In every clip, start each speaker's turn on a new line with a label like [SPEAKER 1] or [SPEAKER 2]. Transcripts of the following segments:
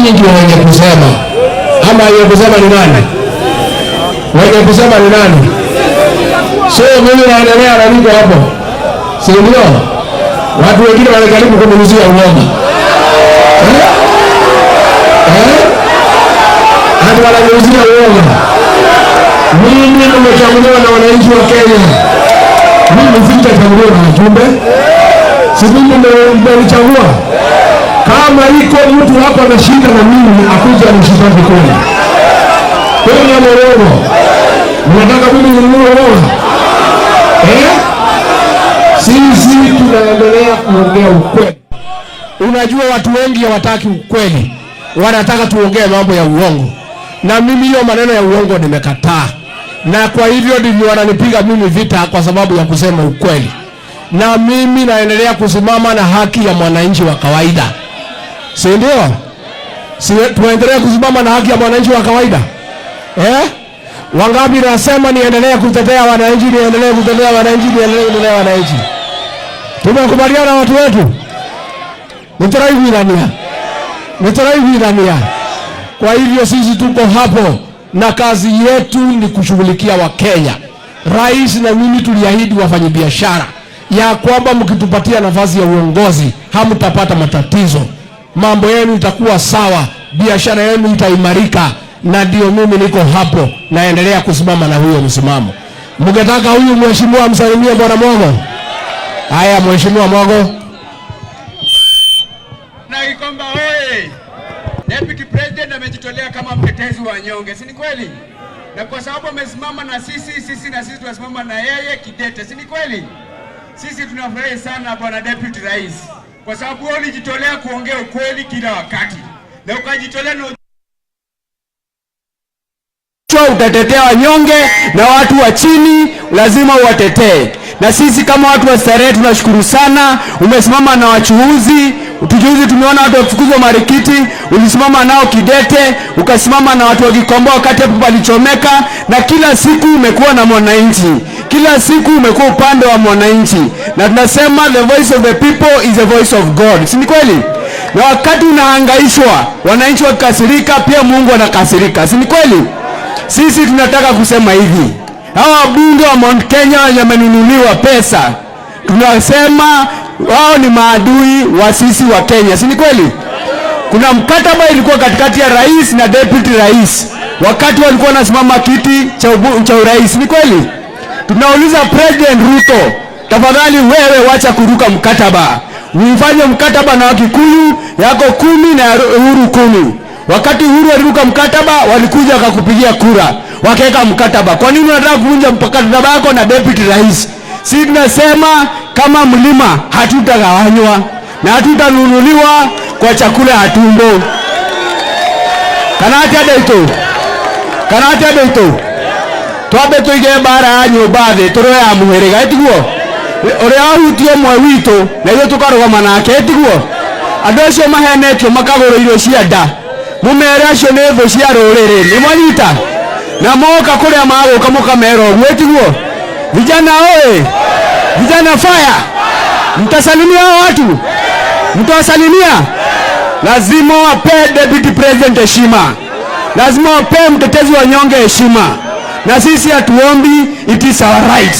[SPEAKER 1] nyinyi ndio wenye kusema. Ama wenye kusema ni nani? Wenye kusema ni nani? So mimi naendelea na niko hapo. Si ndio? Watu wengine wanajaribu kumulizia uongo. Hadi wanamulizia uongo. Mimi nimechaguliwa na wananchi wa Kenya. Mimi sitachaguliwa na wajumbe. Si mimi nimechagua. Kama iko mtu hapa anashinda na mimi akuja anishindane kweli. Kweli ya uongo. Mnataka mimi ninunue uongo? Sisi tunaendelea kuongea ukweli. Unajua watu wengi hawataki ukweli. Wanataka tuongee mambo ya uongo. Na mimi hiyo maneno ya uongo nimekataa. Na kwa hivyo ndio wananipiga mimi vita kwa sababu ya kusema ukweli. Na mimi naendelea kusimama na haki ya mwananchi wa kawaida. Si ndio? Si tuendelee kusimama na haki ya mwananchi wa kawaida? Wangapi nasema niendelee kutetea wananchi, niendelee kutetea wananchi, niendelee kutetea wananchi. Tumekubaliana watu wetu. Nitaraibu. Kwa hivyo sisi tuko hapo na kazi yetu ni kushughulikia Wakenya. Rais na mimi tuliahidi wafanyabiashara ya kwamba mkitupatia nafasi ya uongozi hamtapata matatizo. Mambo yenu itakuwa sawa, biashara yenu itaimarika, na ndio mimi niko hapo naendelea kusimama na huyo msimamo. Mngetaka huyu mheshimiwa msalimie Bwana Mogo? Haya, mheshimiwa Mogo.
[SPEAKER 2] Na Gikomba oye! Deputy President amejitolea kama mtetezi wa wanyonge, si ni kweli? Na kwa sababu amesimama na sisi na sisi tunasimama na yeye kidete, si ni kweli? Sisi tunafurahi sana Bwana Deputy Rais, kwa sababu wewe ulijitolea kuongea ukweli kila wakati. Na ukajitolea na
[SPEAKER 3] utatetea wanyonge na watu wa chini lazima uwatetee. Na sisi kama watu wa Starehe tunashukuru sana, umesimama na wachuuzi. Tujuzi tumeona watu wafukuzwa Marikiti, ulisimama nao kidete, ukasimama na watu wa Gikomba wakati hapo palichomeka, na kila siku umekuwa na mwananchi. Kila siku umekuwa upande wa mwananchi. Na tunasema the voice of the people is the voice of God. Si ni kweli? Na wakati unahangaishwa, wananchi wakasirika, pia Mungu anakasirika. Si ni kweli? Sisi tunataka kusema hivi. Hawa wabunge wa Mount Kenya wamenunuliwa pesa. Tunasema wao ni maadui wa sisi wa Kenya. Si ni kweli? Kuna mkataba ilikuwa katikati ya rais na deputy rais wakati walikuwa wanasimama kiti cha urais. Ni kweli? Tunauliza President Ruto, tafadhali wewe wacha kuruka mkataba. Uifanye mkataba na Wakikuyu yako 10 na Uhuru 10. Wakati Uhuru aliruka mkataba, walikuja wakakupigia kura, wakaweka mkataba. Kwa nini unataka kuvunja mkataba wako na deputy rais? Sisi tunasema kama mlima hatutagawanywa na hatutanunuliwa kwa chakula ya tumbo. Kanati adeito. Twabe tuige bara nyumba the toro ya muherega etiguo. Ore ahutio mwe wito na iyo tukarugama nake etiguo. Andu acio mahenetio makagoro irio cia nda. Mumere acio nĩ thũ cia rũrĩrĩ, nĩ mwanyita na moka kũrĩa magũka mũkamera ũguo etiguo. Vijana oye, vijana fire, mtasalimia watu, mtawasalimia. Lazima wape deputy president heshima, lazima wape mtetezi wa nyonge heshima. Na sisi hatuombi, it is our right.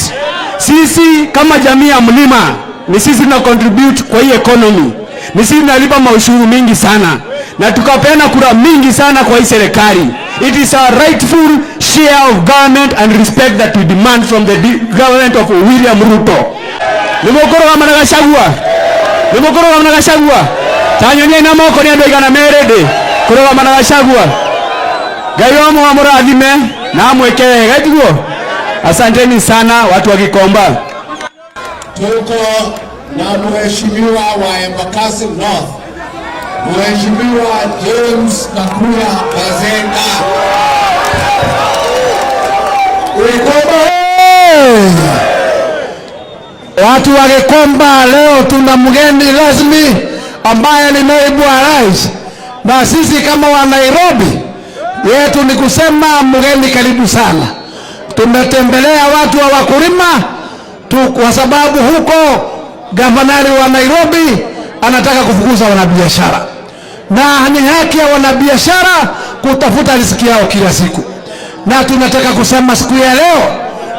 [SPEAKER 3] Sisi kama jamii ya mlima ni sisi tuna contribute kwa hii economy, ni sisi tunalipa maushuru mingi sana, na tukapeana kura mingi sana kwa hii serikali. It is our rightful share of government and respect that we demand from the government of William Ruto. Nimokoro kama Gachagua. Tanyonie na moko ni andu igana merede. Koro kama Gachagua. Ngai wa mũrathime na mweke wega etiguo. Asanteni sana watu wa Gikomba.
[SPEAKER 1] Tuko na mheshimiwa wa Embakasi North, Mheshimiwa James Nakuya Bazenga. Watu wa Gikomba, leo tuna mgeni rasmi ambaye ni naibu wa rais, na sisi kama wa Nairobi yetu ni kusema mgeni karibu sana. Tumetembelea watu wa wakulima kwa sababu huko gavanari wa Nairobi anataka kufukuza wanabiashara. na ni haki ya wanabiashara kutafuta riziki yao kila siku. Na tunataka kusema siku ya leo,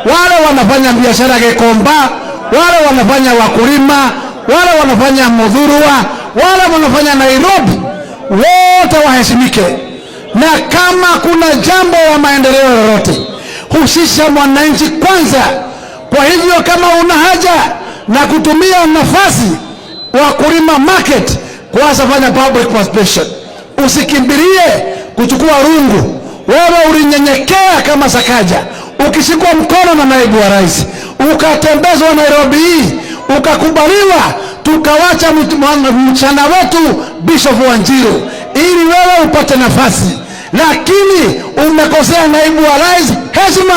[SPEAKER 1] wale wanafanya biashara Gikomba, wale wanafanya wakulima, wale wanafanya Muthurwa, wale wanafanya Nairobi, wote waheshimike. Na kama kuna jambo la maendeleo lolote, husisha mwananchi kwanza. Kwa hivyo kama una haja na kutumia nafasi wakulima market, kwanza fanya public participation. Usikimbilie kuchukua rungu. Wewe ulinyenyekea kama Sakaja, ukishikwa mkono na naibu wa rais, ukatembezwa Nairobi hii, ukakubaliwa, tukawacha mchana wetu Bishop Wanjiru ili wewe upate nafasi. Lakini umekosea naibu wa rais heshima.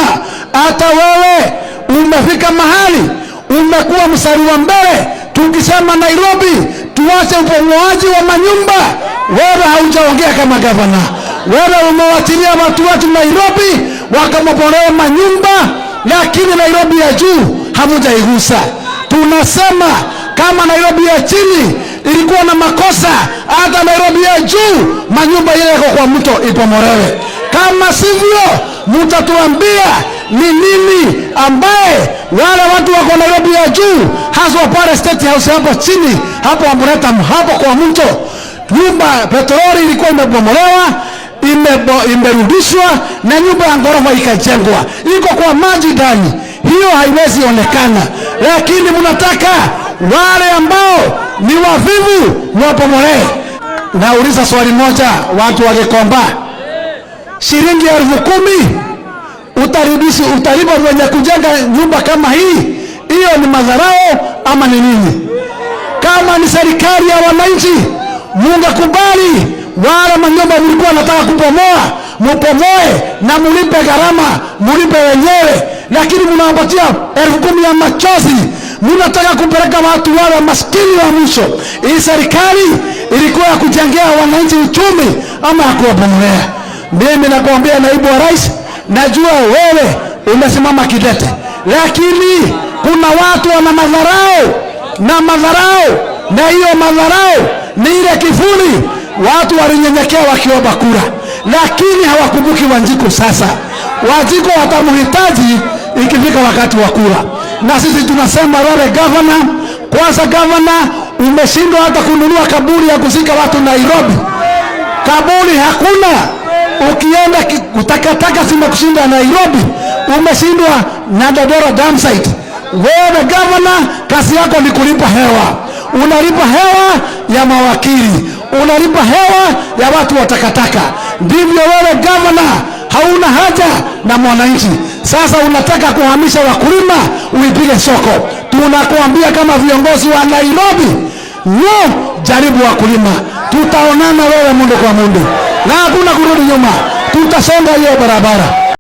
[SPEAKER 1] Hata wewe umefika mahali umekuwa mstari wa mbele. Tukisema Nairobi tuache upomoaji wa manyumba, wewe haujaongea kama gavana. Wewe umewachilia watu wetu Nairobi wakamopolewa manyumba, lakini Nairobi ya juu hamujaigusa. Tunasema kama Nairobi ya chini ilikuwa na makosa, hata Nairobi ya juu manyumba ile yako kwa mto ipomolewe. Kama sivyo, mtatuambia ni nini ambaye wale watu wako Nairobi ya juu, haswa pale State House hapo chini, hapo Amreta, hapo kwa mto, nyumba petroli ilikuwa imebomolewa, imerudishwa na nyumba ya ghorofa ikajengwa, iko kwa maji ndani. Hiyo haiwezi onekana. Lakini mnataka wale ambao ni wavivu wapomolee. Nauliza swali moja, watu wa Gikomba, shilingi 10,000 utalipa wenye kujenga nyumba kama hii? Hiyo ni madharau ama ni nini? Kama ni serikali ya wananchi, mungekubali wale manyumba mlikuwa nataka kupomoa, mupomoe na mulipe gharama, mulipe wenyewe. Lakini mnawapatia 10,000 ya machozi. Mnataka kupeleka watu wale maskini wa mwisho. Hii serikali ilikuwa ya kujengea wananchi uchumi ama ya kuwapomolea? Mimi nakwambia naibu wa rais, najua wewe umesimama kidete, lakini kuna watu wana madharau, na hiyo madharau ni ile kifuli. Watu walinyenyekea wakiomba kura, lakini hawakumbuki Wanjiku. Sasa Wanjiku watamhitaji ikifika wakati wa kura. Na sisi tunasema wewe gavana, kwanza gavana, umeshindwa hata kununua kaburi ya kuzika watu Nairobi. Kaburi hakuna. Ukienda utakataka zimekushinda Nairobi, umeshindwa na Dandora dam site. Wewe gavana, kazi yako ni kulipa hewa. Unalipa hewa ya mawakili, unalipa hewa ya watu wa takataka. Ndivyo wewe gavana, hauna haja na mwananchi. Sasa unataka kuhamisha wakulima uipige soko. Tunakuambia kama viongozi wa Nairobi, jaribu wakulima. Tutaonana wewe mundu kwa mundu, na hakuna kurudi nyuma. Tutasonga hiyo barabara.